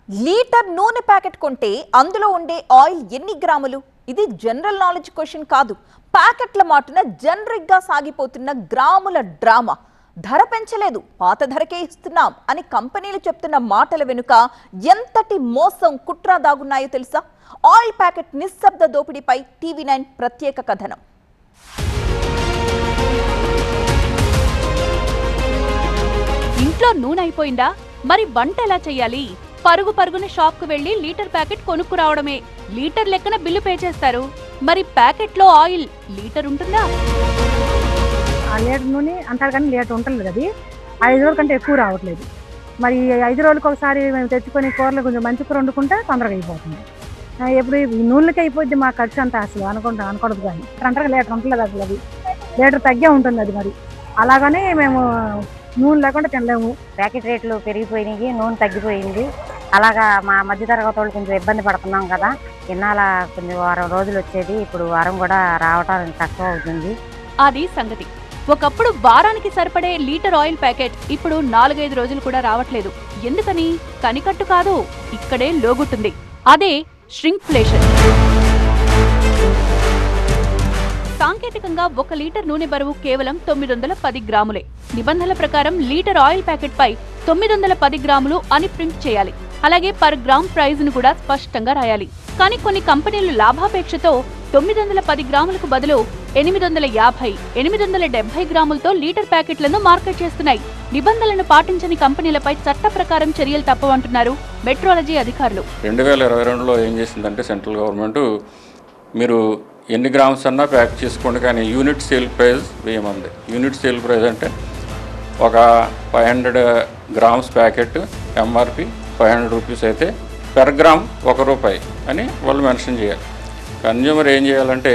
Litre నూనె packet కొంటే అందులో ఉండే ఆయిల్ ఎన్ని గ్రాములు? ఇది జనరల్ నాలెడ్జ్ క్వశ్చన్ కాదు. ప్యాకెట్ల మాటున జనరిక్ గా సాగిపోతున్న గ్రాముల డ్రామా. ధర పెంచలేదు, పాత ధరకే ఇస్తున్నాం అని కంపెనీలు చెప్తున్న మాటల వెనుక ఎంతటి మోసం కుట్ర దాగున్నాయో తెలుసా? ఆయిల్ ప్యాకెట్ నిశ్శబ్ద దోపిడీపై టీవీ9 ప్రత్యేక కథనం. ఇంట్లో నూనె అయిపోయిందా? మరి వంట ఎలా చేయాలి? పరుగున షాప్ కు వెళ్లి లీటర్ ప్యాకెట్ కొనుక్కు రావడమే. లీటర్ లెక్కన బిల్లు పే చేస్తారు. మరి ప్యాకెట్ లో ఆయిల్ లీటర్ ఉంటుందా? లీటర్ నూనె అంటారు కానీ లీటర్ ఉంటుంది కదా, 5 రోజుల కంటే ఎక్కువ రావట్లేదు. మరి 5 రోజులకు ఒకసారి మేము తెచ్చుకొని కూరలు కొంచెం మంచి కూర వండుకుంటే తొందరగా అయిపోతుంది. ఎప్పుడు ఈ నూనెలకి అయిపోద్ది మా ఖర్చు అంతా అసలు అనకూడదు. కానీ అంటారు లీటర్ ఉంటుంది అసలు, అది లీటర్ తగ్గే ఉంటుంది. అది మరి అలాగనే మేము నూనె లేకుండా తినలేము. ప్యాకెట్ రేట్లు పెరిగిపోయినాయి, నూనె తగ్గిపోయింది. అలాగా మా మధ్యతరగతి వాళ్ళు కొంచెం ఇబ్బంది పడుతున్నాం కదా. ఇన్నాళ్ళ కొంచెం వారం రోజులు వచ్చేది, ఇప్పుడు వారం కూడా రావటం తక్కువ అవుతుంది. అది సంగతి. ఒకప్పుడు వారానికి సరిపడే లీటర్ ఆయిల్ ప్యాకెట్ ఇప్పుడు 4-5 రోజులు కూడా రావట్లేదు. ఎందుకని? కనికట్టు కాదు, ఇక్కడే లోగుట్టుంది. అదే ష్రింక్ఫ్లేషన్. సాంకేతికంగా 1 లీటర్ నూనె బరువు కేవలం 910 గ్రాములే. నిబంధనల ప్రకారం లీటర్ ఆయిల్ ప్యాకెట్ పై 910 గ్రాములు అని ప్రింట్ చేయాలి. అలాగే పర్ గ్రామ్ ప్రైజ్ ను కూడా స్పష్టంగా రాయాలి. కానీ కొన్ని కంపెనీలు లాభాపేక్షతో 910 గ్రాములకు బదులు 850, 870 గ్రాములతో లీటర్ ప్యాకెట్లను మార్కెట్ చేస్తున్నాయి. నిబంధనలను పాటించని కంపెనీలపై చట్ట ప్రకారం చర్యలు తప్పవంటున్నారు మెట్రాలజీ అధికారులు. 2022లో ఏం చేసిందంటే సెంట్రల్ గవర్నమెంట్, మీరు ఎన్ని గ్రామ్స్ అన్నా ప్యాక్ చేసుకోండి కానీ యూనిట్ సేల్ ప్రైస్ వేయమంది. యూనిట్ సేల్ ప్రైస్ అంటే ఒక 500 గ్రామ్స్ ప్యాకెట్ ఎంఆర్పి 500 రూపీస్ అయితే పెర్ గ్రామ్ ₹1 అని వాళ్ళు మెన్షన్ చేయాలి. కన్జ్యూమర్ ఏం చేయాలంటే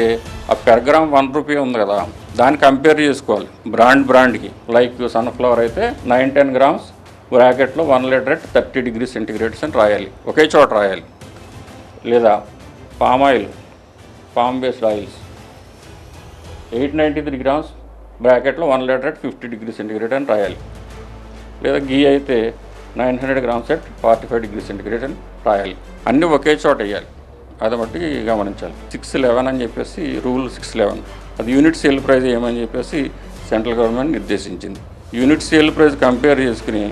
ఆ పెర్ గ్రామ్ ₹1 ఉంది కదా, దాన్ని కంపేర్ చేసుకోవాలి బ్రాండ్కి. లైక్ సన్ఫ్లవర్ అయితే 9-10 గ్రామ్స్ బ్రాకెట్లో 1 లీటర్ at 30 degrees Celsius అని రాయాలి, ఒకే చోట రాయాలి. లేదా పామ్ బేస్డ్ ఆయిల్స్ 893 గ్రామ్స్ బ్రాకెట్లో 1 లీటర్ at 50 degrees Celsius అని రాయాలి. లేదా గీ అయితే 900 గ్రామ్స్ at 45 degrees Celsius అని రాయాలి. అన్నీ ఒకే చోట వేయాలి. అది బట్టి గమనించాలి. 611 అని చెప్పేసి రూల్ 611, అది యూనిట్ సేల్ ప్రైస్ ఏమని చెప్పేసి సెంట్రల్ గవర్నమెంట్ నిర్దేశించింది. యూనిట్ సేల్ ప్రైస్ కంపేర్ చేసుకుని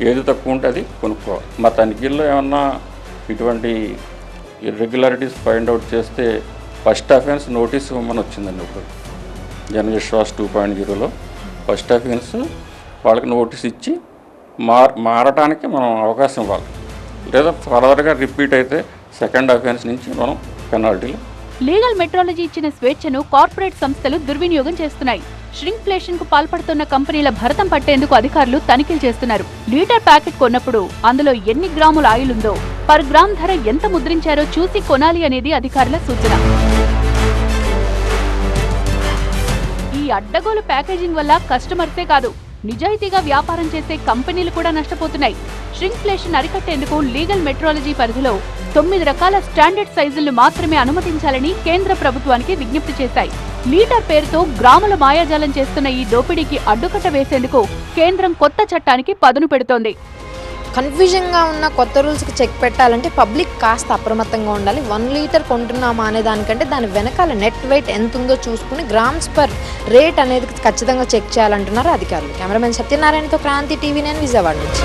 ఏది తక్కువ ఉంటే అది కొనుక్కోవాలి. మా తనిఖీల్లో ఏమన్నా ఇటువంటి ఇర్రెగ్యులారిటీస్ ఫైండ్ అవుట్ చేస్తే ఫస్ట్ అఫెన్స్ నోటీస్ ఇవ్వమని వచ్చిందండి. ఇప్పుడు జనవిశ్వాస్ 2.0లో ఫస్ట్ అఫెన్స్ వాళ్ళకి నోటీస్ ఇచ్చి మారటానికి మనం అవకాశం ఇవ్వాలి. లేదా ఫర్దర్గా రిపీట్ అయితే సెకండ్ అఫెన్స్ నుంచి మనం పెనాల్టీలు. లీగల్ మెట్రాలజీ ఇచ్చిన స్వేచ్ఛను కార్పొరేట్ సంస్థలు దుర్వినియోగం చేస్తున్నాయి. ష్రింక్ఫ్లేషన్ కు పాల్పడుతున్న కంపెనీల భరతం పట్టేందుకు అధికారులు తనిఖీలు చేస్తున్నారు. లీటర్ ప్యాకెట్ కొన్నప్పుడు అందులో ఎన్ని గ్రాముల ఆయిల్ ఉందో, పర్ గ్రామ్ ధర ఎంత ముద్రించారో చూసి కొనాలి అనేది అధికారుల సూచన. ఈ అడ్డగోలు ప్యాకేజింగ్ వల్ల కస్టమర్సే కాదు, నిజాయితీగా వ్యాపారం చేసే కంపెనీలు కూడా నష్టపోతున్నాయి. ష్రింక్ఫ్లేషన్ అరికట్టేందుకు లీగల్ మెట్రాలజీ పరిధిలో 9 రకాల స్టాండర్డ్ సైజులను మాత్రమే అనుమతించాలని కేంద్ర ప్రభుత్వానికి విజ్ఞప్తి చేశాయి. లీటర్ పేరుతో గ్రాముల మాయాజాలం చేస్తున్న ఈ దోపిడీకి అడ్డుకట్ట వేసేందుకు కేంద్రం కొత్త చట్టానికి పదును పెడుతోంది. కన్ఫ్యూజన్గా ఉన్న కొత్త రూల్స్కి చెక్ పెట్టాలంటే పబ్లిక్ కాస్త అప్రమత్తంగా ఉండాలి. 1 లీటర్ కొంటున్నామా అనే దానికంటే దాని వెనకాల నెట్ వెయిట్ ఎంత ఉందో చూసుకుని గ్రామ్స్ పర్ రేట్ అనేది ఖచ్చితంగా చెక్ చేయాలంటున్నారు అధికారులు. కెమెరామెన్ సత్యనారాయణతో క్రాంతి, టీవీ9 విజయవాడ నుంచి.